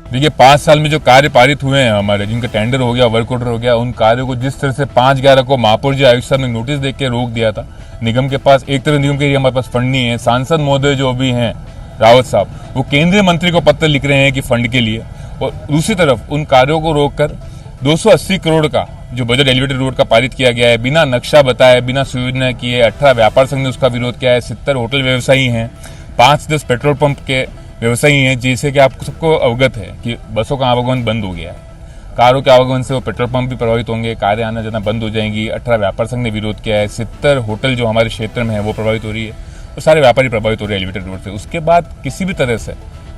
देखिए 5 साल में जो कार्य पारित हुए हैं हमारे, जिनका टेंडर हो गया, वर्क ऑर्डर हो गया, उन कार्यों को जिस तरह से 5/11 को महापौर जी आयुक्त साहब ने नोटिस देख के रोक दिया था। निगम के पास एक तरफ निगम के लिए हमारे पास फंड नहीं है। सांसद महोदय जो अभी हैं रावत साहब, वो केंद्रीय मंत्री को पत्र लिख रहे हैं कि फंड के लिए, और दूसरी तरफ उन कार्यों को रोककर 280 करोड़ का जो बजट एलिवेटेड रोड का पारित किया गया है, बिना नक्शा बताए, बिना सुयोजना किए, 18 व्यापार संघ ने उसका विरोध किया है, 70 होटल व्यवसायी हैं, 5-10 पेट्रोल पंप के व्यवसायी हैं। जैसे कि आपको सबको अवगत है कि बसों का आवागमन बंद हो गया है, कारों के आवागमन से वो पेट्रोल पंप भी प्रभावित होंगे, कारें आना जाना बंद हो जाएंगी। 18 व्यापार संघ ने विरोध किया है, 70 होटल जो हमारे क्षेत्र में है वो प्रभावित हो रही है, और सारे व्यापारी प्रभावित हो रहे हैं एलिवेटेड रोड से। उसके बाद किसी भी तरह से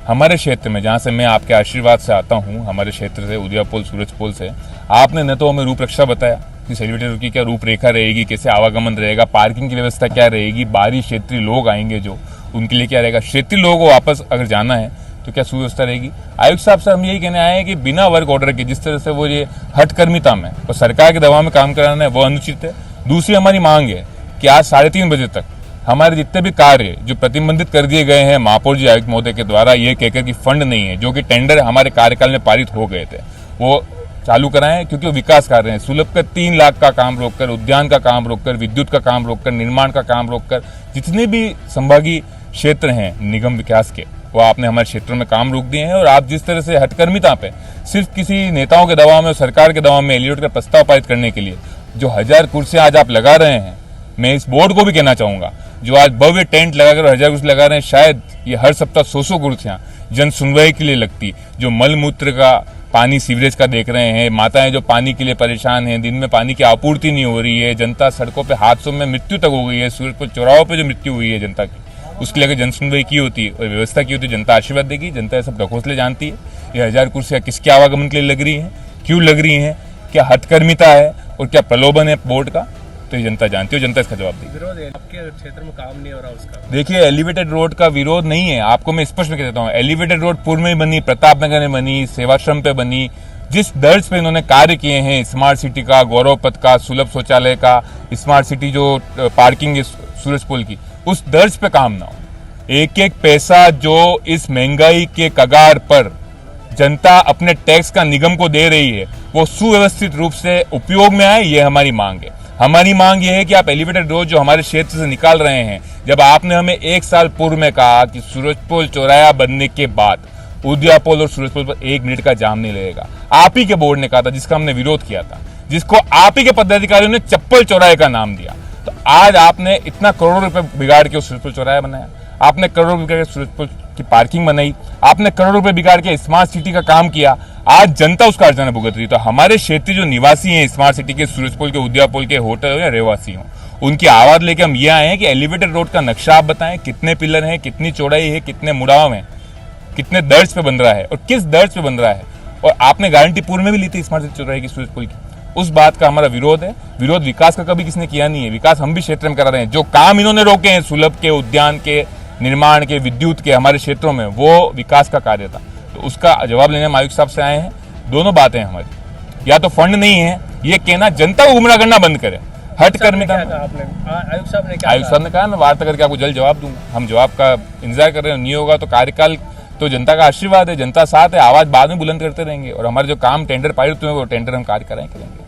हमारे क्षेत्र में, जहाँ से मैं आपके आशीर्वाद से आता हूँ, हमारे क्षेत्र से उदयापोल सूरजपोल से, आपने न तो हमें रूपरेखा बताया कि एलिवेटेड रोड की क्या रूपरेखा रहेगी, कैसे आवागमन रहेगा, पार्किंग की व्यवस्था क्या रहेगी, बाहरी क्षेत्रीय लोग आएंगे जो उनके लिए क्या रहेगा, क्षेत्रीय लोगों को वापस अगर जाना है तो क्या सुव्यवस्था रहेगी। आयुक्त साहब से हम यही कहने आए हैं कि बिना वर्क ऑर्डर के जिस तरह से वो ये हठकर्मिता में और सरकार के दबाव में काम कराना है वो अनुचित है। दूसरी हमारी मांग है कि आज 3:30 बजे तक हमारे जितने भी कार्य जो प्रतिबंधित कर दिए गए हैं महापौर जी आयुक्त महोदय के द्वारा, ये कहकर कि फंड नहीं है, जो कि टेंडर हमारे कार्यकाल में पारित हो गए थे, वो चालू कराएं, क्योंकि वो विकास कार्य हैं। सुलभ का 3 लाख का काम रोककर, उद्यान का काम रोककर, विद्युत का काम रोककर, निर्माण का काम रोककर, जितने भी संभागीय क्षेत्र हैं निगम विकास के, वो आपने हमारे क्षेत्रों में काम रोक दिए हैं। और आप जिस तरह से हठकर्मिता पे सिर्फ किसी नेताओं के दबाव में और सरकार के दबाव में एलिवेटेड का प्रस्ताव पारित करने के लिए जो 1000 कुर्सियां आज आप लगा रहे हैं, मैं इस बोर्ड को भी कहना चाहूंगा, जो आज भव्य टेंट लगाकर 1000 कुर्सी लगा रहे हैं, शायद ये हर सप्ताह 100 कुर्सियां जन सुनवाई के लिए लगती। जो मल मूत्र का पानी सीवरेज का देख रहे हैं, माताएं जो पानी के लिए परेशान हैं, दिन में पानी की आपूर्ति नहीं हो रही है, जनता सड़कों पे हादसों में मृत्यु तक हो गई है, सूरजपुर चौराहों पे जो मृत्यु हुई है जनता की, उसके लिए अगर जन सुनवाई की होती और व्यवस्था की होती, जनता आशीर्वाद देगी। जनता ये सब ढकोसले जानती है। ये 1000 कुर्सियां किसके आवागमन के लिए लग रही हैं, क्यों लग रही हैं, क्या हथकर्मिता है और क्या प्रलोभन है बोर्ड का, तो ये जनता जानती है, जनता इसका जवाब देगी। विरोध है आपके क्षेत्र में, काम नहीं हो रहा उसका। देखिए एलिवेटेड रोड का विरोध नहीं है, आपको मैं स्पष्ट में कहता हूँ। एलिवेटेड रोड पूर्व में बनी, प्रतापनगर में बनी, सेवाश्रम पे बनी, जिस दर्ज पे इन्होंने कार्य किए हैं, स्मार्ट सिटी का, गौरव पथ का, सुलभ शौचालय का, स्मार्ट सिटी जो पार्किंग सूरजपोल की, उस दर्ज पे काम ना हो। एक एक पैसा जो इस महंगाई के कगार पर जनता अपने टैक्स का निगम को दे रही है, वो सुव्यवस्थित रूप से उपयोग में आए, ये हमारी मांग है। हमारी मांग ये है कि आप एलिवेटेड रोड जो हमारे क्षेत्र से निकाल रहे हैं, जब आपने हमें 1 साल पूर्व में कहा कि सूरजपोल चौराहा बनने के बाद उदयापोल और सूरजपोल पर 1 मिनट का जाम नहीं लगेगा, आप ही के बोर्ड ने कहा था, जिसका हमने विरोध किया था, जिसको आप ही के पदाधिकारियों ने चप्पल चौराहे का नाम दिया। तो आज आपने इतना करोड़ों रुपए बिगाड़ के सूरजपोल चौराहा बनाया, आपने करोड़ों रुपए सूरजपोल की पार्किंग बनाई, आपने करोड़ों रुपए बिगाड़ के स्मार्ट सिटी का काम किया, आज जनता उसका अर्जना भुगत रही। तो हमारे क्षेत्रीय जो निवासी हैं स्मार्ट सिटी के, सूरजपोल के, उदयापोल के, होटल या रहवासी हों, उनकी आवाज लेके हम ये आए हैं कि एलिवेटेड रोड का नक्शा आप बताएं, कितने पिलर हैं, कितनी चौड़ाई है, कितने मुड़ाव हैं, कितने दर्ज पे बन रहा है और किस दर्ज पे बन रहा है। और आपने गारंटी पूर्व में भी ली थी स्मार्ट सिटी चौराहे की, सूरजपोल की, उस बात का हमारा विरोध है। विरोध विकास का कभी किसने किया नहीं है, विकास हम भी क्षेत्र में करा रहे हैं। जो काम इन्होंने रोके हैं सुलभ के, उद्यान के, निर्माण के, विद्युत के, हमारे क्षेत्रों में, वो विकास का कार्य था। तो उसका जवाब लेने हम आयुक्त साहब से आए हैं। दोनों बातें हमारी, या तो फंड नहीं है, ये कहना, जनता को गुमराह करना बंद करें। हठकर्मिता आयुक्त साहब ने कहा, मैं वार्ता करके आपको जल्द जवाब दूंगा। हम जवाब का इंतजार कर रहे हैं। नहीं होगा तो कार्यकाल तो जनता का आशीर्वाद है, जनता साथ है, आवाज बाद में बुलंद करते रहेंगे, और हमारे जो काम टेंडर पारित हुए वो टेंडर हम कार्य करेंगे।